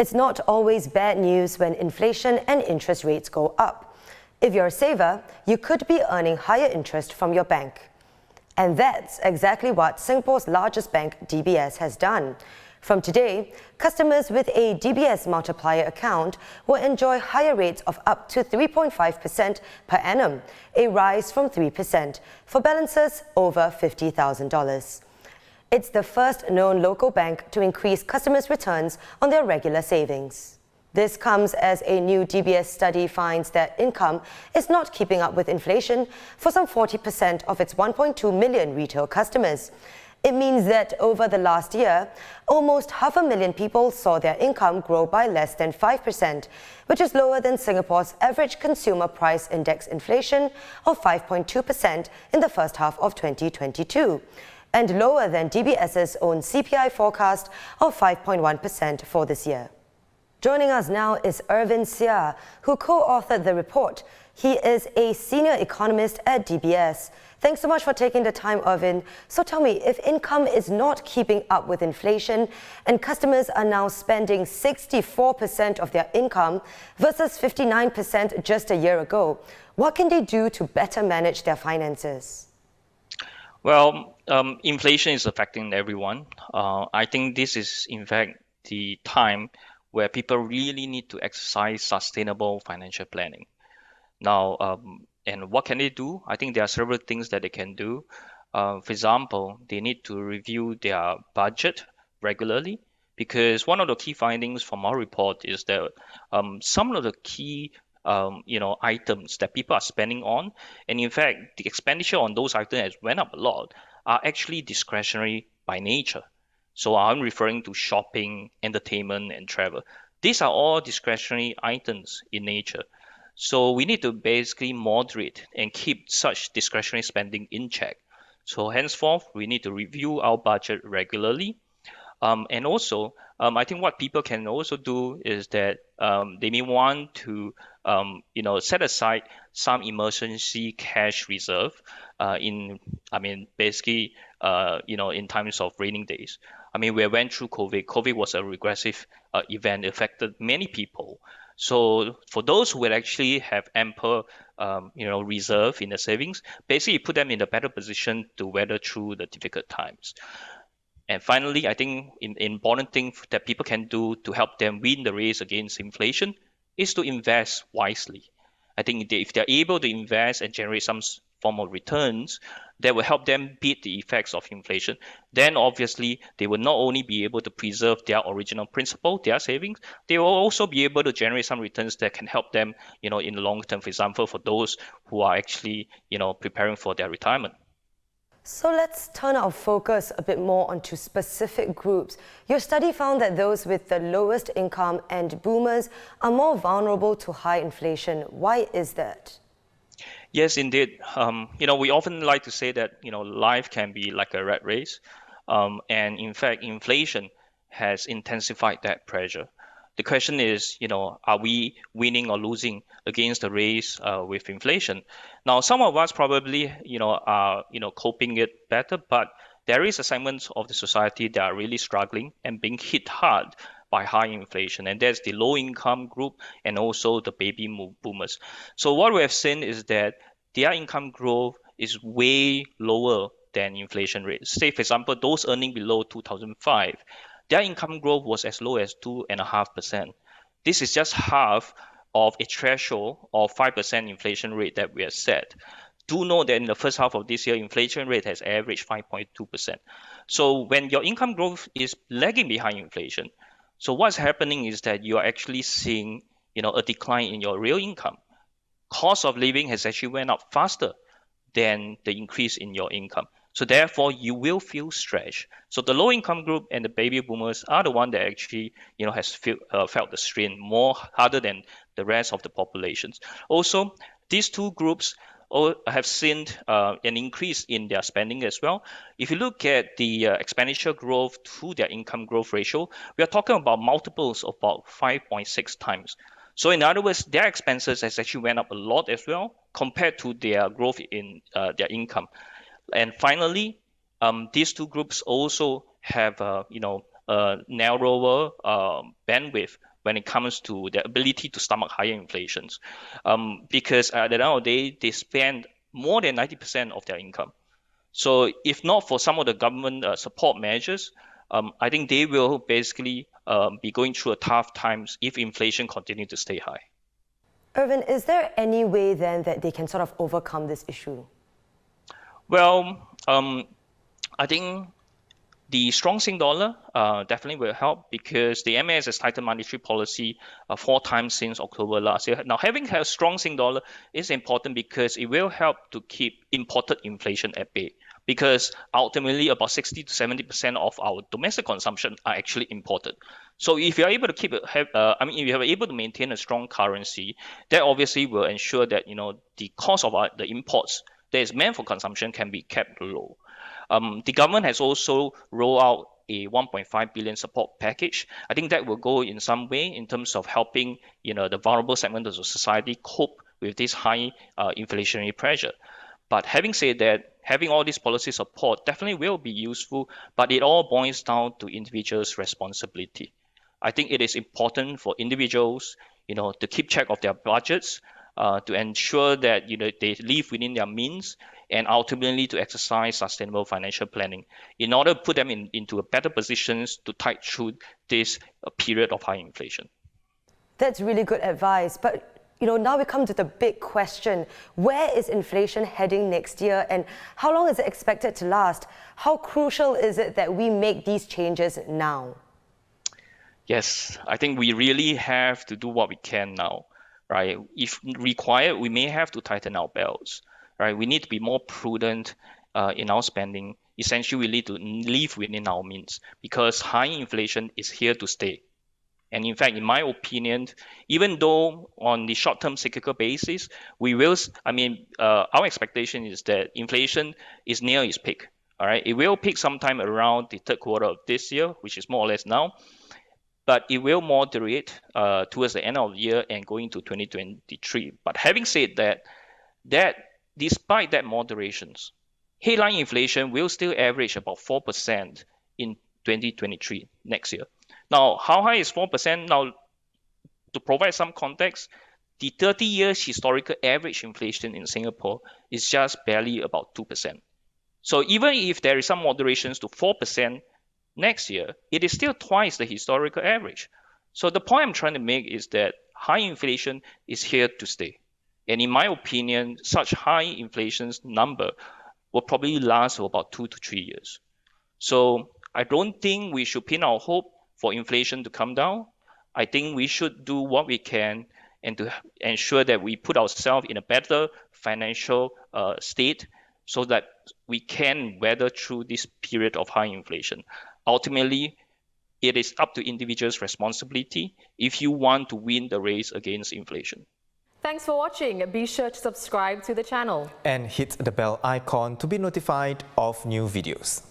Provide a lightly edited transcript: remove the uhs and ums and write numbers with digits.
It's not always bad news when inflation and interest rates go up. If you're a saver, you could be earning higher interest from your bank. And that's exactly what Singapore's largest bank, DBS, has done. From today, customers with a DBS Multiplier account will enjoy higher rates of up to 3.5% per annum, a rise from 3% for balances over $50,000. It's the first known local bank to increase customers' returns on their regular savings. This comes as a new DBS study finds that income is not keeping up with inflation for some 40% of its 1.2 million retail customers. It means that over the last year, almost 500,000 people saw their income grow by less than 5%, which is lower than Singapore's average consumer price index inflation of 5.2% in the first half of 2022, and lower than DBS's own CPI forecast of 5.1% for this year. Joining us now is Irvin Seah, who co-authored the report. He is a senior economist at DBS. Thanks so much for taking the time, Irvin. So tell me, if income is not keeping up with inflation and customers are now spending 64% of their income versus 59% just a year ago, what can they do to better manage their finances? Well, inflation is affecting everyone. I think this is, in fact, the time where people really need to exercise sustainable financial planning. Now, and what can they do? I think there are several things that they can do. For example, they need to review their budget regularly, because one of the key findings from our report is that some of the key items that people are spending on, and in fact, the expenditure on those items has went up a lot, are actually discretionary by nature. So I'm referring to shopping, entertainment, and travel. These are all discretionary items in nature. So we need to basically moderate and keep such discretionary spending in check. So henceforth, we need to review our budget regularly. And also, I think what people can also do is that they may want to, set aside some emergency cash reserve in times of raining days. I mean, we went through COVID. COVID was a regressive event, affected many people. So for those who will actually have ample, reserve in the savings, basically put them in a better position to weather through the difficult times. And finally, I think an important thing that people can do to help them win the race against inflation is to invest wisely. I think if they're able to invest and generate some form of returns that will help them beat the effects of inflation, then obviously they will not only be able to preserve their original principle, their savings, they will also be able to generate some returns that can help them, in the long term, for example, for those who are actually, preparing for their retirement. So let's turn our focus a bit more onto specific groups. Your study found that those with the lowest income and boomers are more vulnerable to high inflation. Why is that? Yes, indeed. We often like to say that, life can be like a rat race. And in fact, inflation has intensified that pressure. The question is, are we winning or losing against the race with inflation? Now, some of us probably, are, coping it better, but there is a segment of the society that are really struggling and being hit hard by high inflation, and that's the low-income group and also the baby boomers. So what we have seen is that their income growth is way lower than inflation rate. Say, for example, those earning below 2005, their income growth was as low as 2.5%. This is just half of a threshold of 5% inflation rate that we have set. Do know that in the first half of this year, inflation rate has averaged 5.2%. So when your income growth is lagging behind inflation, so what's happening is that you are actually seeing, a decline in your real income. Cost of living has actually went up faster than the increase in your income. So therefore, you will feel stretched. So the low-income group and the baby boomers are the one that actually, has felt the strain more harder than the rest of the populations. Also, these two groups have seen an increase in their spending as well. If you look at the expenditure growth to their income growth ratio, we are talking about multiples of about 5.6 times. So in other words, their expenses has actually went up a lot as well compared to their growth in their income. And finally, these two groups also have a narrower bandwidth when it comes to their ability to stomach higher inflations, because at the end of the day, they spend more than 90% of their income. So if not for some of the government support measures, I think they will basically be going through a tough times if inflation continues to stay high. Irvin, is there any way then that they can sort of overcome this issue? Well, I think the strong Sing dollar definitely will help because the MAS has tightened monetary policy 4 times since October last year. Now, having a strong Sing dollar is important because it will help to keep imported inflation at bay. Because ultimately, about 60 to 70% of our domestic consumption are actually imported. So, if you're able to keep it, if you're able to maintain a strong currency, that obviously will ensure that the cost of the imports that is meant for consumption can be kept low. The government has also rolled out a 1.5 billion support package. I think that will go in some way in terms of helping the vulnerable segment of the society cope with this high inflationary pressure. But having said that, having all this policy support definitely will be useful, but it all boils down to individuals' responsibility. I think it is important for individuals, to keep track of their budgets, to ensure that they live within their means, and ultimately to exercise sustainable financial planning in order to put them into better positions to tide through this period of high inflation. That's really good advice, but now we come to the big question. Where is inflation heading next year, and how long is it expected to last? How crucial is it that we make these changes now? Yes, I think we really have to do what we can now, right? If required, we may have to tighten our belts, right? We need to be more prudent in our spending. Essentially, we need to live within our means because high inflation is here to stay. And in fact, in my opinion, even though on the short-term cyclical basis, our expectation is that inflation is near its peak. All right, it will peak sometime around the third quarter of this year, which is more or less now, but it will moderate towards the end of the year and going to 2023. But having said that despite that moderations, headline inflation will still average about 4% in 2023 next year. Now, how high is 4%? Now, to provide some context, the 30 years historical average inflation in Singapore is just barely about 2%. So even if there is some moderations to 4% next year, it is still twice the historical average. So the point I'm trying to make is that high inflation is here to stay. And in my opinion, such high inflation number will probably last for about 2 to 3 years. So I don't think we should pin our hope for inflation to come down. I think we should do what we can and to ensure that we put ourselves in a better financial state so that we can weather through this period of high inflation. Ultimately, it is up to individuals' responsibility if you want to win the race against inflation. Thanks for watching. Be sure to subscribe to the channel. And hit the bell icon to be notified of new videos.